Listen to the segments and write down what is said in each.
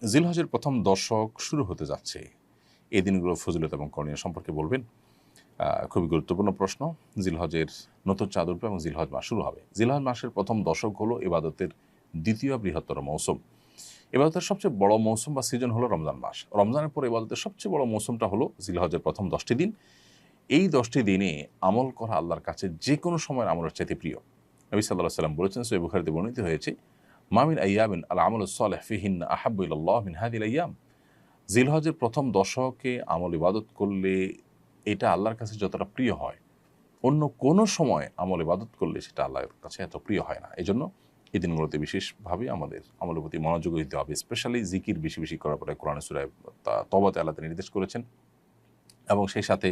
জিলহজের প্রথম দশক শুরু হতে যাচ্ছে। এই দিনগুলোর ফজিলত এবং করণীয় সম্পর্কে বলবেন। খুবই গুরুত্বপূর্ণ প্রশ্ন। জিলহজের নতুন চাঁদ উঠবে এবং জিলহজ মাস শুরু হবে। জিলহজ মাসের প্রথম দশক হলো ইবাদতের দ্বিতীয় বৃহত্তর মৌসুম। ইবাদতের সবচেয়ে বড় মৌসুম বা সিজন হলো রমজান মাস। রমজানের পর ইবাদতের সবচেয়ে বড় মৌসুমটা হলো জিলহজের প্রথম 10টি দিন। এই 10টি দিনে আমল করা আল্লাহর কাছে যে কোনো সময়ের আমলের চাইতে প্রিয়। নবী সাল্লাল্লাহু আলাইহি ওয়াসাল্লাম বলেছেন, সহিহ বুখারীতে বর্ণিত হয়েছে, মা মিন আইয়ামিন আল আমালুস সালিহ ফিহিন্না আহাব্বু ইলাল্লাহ মিন হাযিহিল আইয়াম। জিলহজের প্রথম দশকে আমল ইবাদত করলে এটা আল্লাহর কাছে যতটা প্রিয় হয়, অন্য কোনো সময় আমল ইবাদত করলে সেটা আল্লাহর কাছে এত প্রিয় হয় না। এজন্য এই দিনগুলোতে বিশেষভাবে আমাদের আমলের প্রতি মনোযোগী দিতে হবে। স্পেশালি জিকির বেশি বেশি করার পরে কোরআন সূরায় তওবাতে আল্লাহ নির্দেশ করেছেন এবং সেই সাথে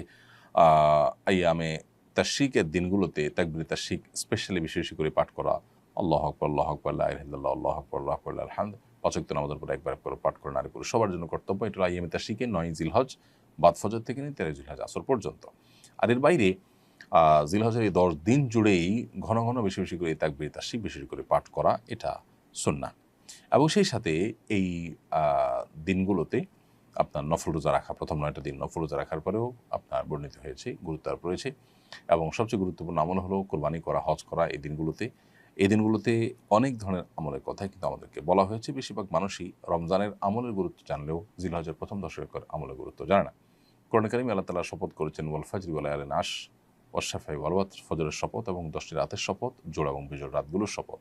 আইয়ামে তাশরিকের দিনগুলোতে তাকবীরে তাশরিক স্পেশালি বেশি বেশি করে পাঠ করা, আল্লাহু আকবার, আল্লাহু আকবার, লা ইলাহা ইল্লাল্লাহ, আল্লাহু আকবার, আল্লাহু আকবার, লিল হামদ। ৫ ওয়াক্ত নামাজের পরে একবার করে পাঠ করে নারী পুরুষ সবার জন্য কর্তব্য। এটা হলো আইয়ামে তাশরিকে ৯ জিলহজ বাদ ফজর থেকে নিয়ে ১৩ জিলহজ আসর পর্যন্ত। আর এর বাইরে জিলহজের এই ১০ দিন জুড়েই ঘন ঘন বেশি বেশি করে তাকবীরে তাশরিক বেশি বেশি করে পাঠ করা এটা সুন্নাহ। এবং সেই সাথে এই দিনগুলোতে আপনার নফল রোজা রাখা, প্রথম ৯টা দিন নফল রোজা রাখার পরেও আপনার বর্ণিত হয়েছে, গুরুত্ব আরোপ রয়েছে। এবং সবচেয়ে গুরুত্বপূর্ণ আমল হলো কোরবানি করা, হজ করা এই দিনগুলোতে। এই দিনগুলোতে অনেক ধরনের আমলের কথাই কিন্তু আমাদেরকে বলা হয়েছে। বেশিরভাগ মানুষই রমজানের আমলের গুরুত্ব জানলেও জিলহজের প্রথম দশকের আমলের গুরুত্ব জানে না। কোরআনে কারিমে আল্লাহ তাআলা শপথ করেছেন, ওয়াল ফাজরি ওয়া লায়ালিন আশর ওয়াশ শাফা'i ওয়াল ওয়াতর, ফজরের শপথ এবং 10টি রাতের শপথ, জোড়া এবং বিজোড় রাতগুলোর শপথ।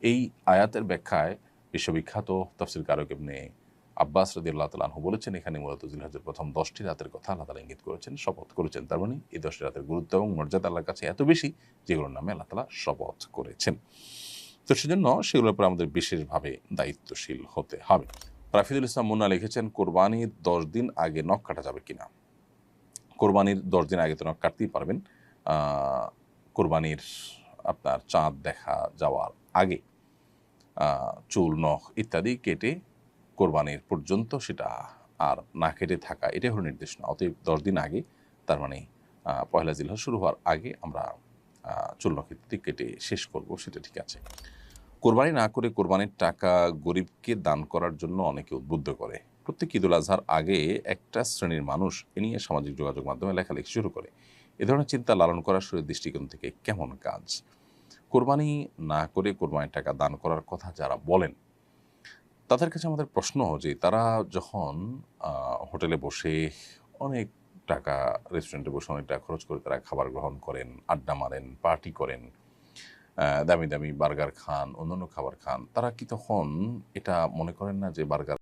এই আয়াতের ব্যাখ্যায় বিশ্ববিখ্যাত তাফসীর কারক ইবনে আব্বাস রাদিয়াল্লাহু তাআলা আনহু বলেছেন, এখানে মূলত জিলহজের প্রথম 10টি রাতের কথা আল্লাহ তাআলা ইঙ্গিত করেছেন, শপথ করেছেন। তার মানে এই 10টি রাতের গুরুত্ব এবং মর্যাদা আল্লাহর কাছে এত বেশি, যেগুলোর নামে আল্লাহ তাআলা শপথ করেছেন। তো সেজন্য সেগুলোর উপর আমাদের বিশেষভাবে দায়িত্বশীল হতে হবে। রাফিদুল ইসলাম মুন্না লিখেছেন, কোরবানির 10 দিন আগে নখ কাটা যাবে কিনা? কোরবানির 10 দিন আগে তো নখ কাটতেই পারবেন। কোরবানির আপনার চাঁদ দেখা যাওয়ার আগে চুল, নখ ইত্যাদি কেটে কোরবানির পর্যন্ত সেটা আর না কেটে থাকা, এটাই হলো নির্দেশ না। অতএব 10 দিন আগে, তার মানে পহেলা জিলহজ শুরু হওয়ার আগে আমরা চুল, নখ ইত্যাদি কেটে শেষ করব, সেটা ঠিক আছে। কোরবানি না করে কোরবানির টাকা গরিবকে দান করার জন্য অনেকে উদ্বুদ্ধ করে। প্রত্যেক ঈদুল আজহার আগে একটা শ্রেণীর মানুষ এ নিয়ে সামাজিক যোগাযোগ মাধ্যমে লেখালেখি শুরু করে। এ ধরনের চিন্তা লালন করা শরীয়ত দৃষ্টিকোণ থেকে কেমন কাজ? কোরবানি না করে কোরবানির টাকা দান করার কথা যারা বলেন, তাদের কাছে আমাদের প্রশ্ন যে তারা যখন হোটেলে বসে অনেক টাকা, রেস্টুরেন্টে বসে অনেক টাকা খরচ করে তারা খাবার গ্রহণ করেন, আড্ডা মারেন, পার্টি করেন, দামি দামি বার্গার খান, অন্যান্য খাবার খান, তারা কি তখন এটা মনে করেন না যে বার্গার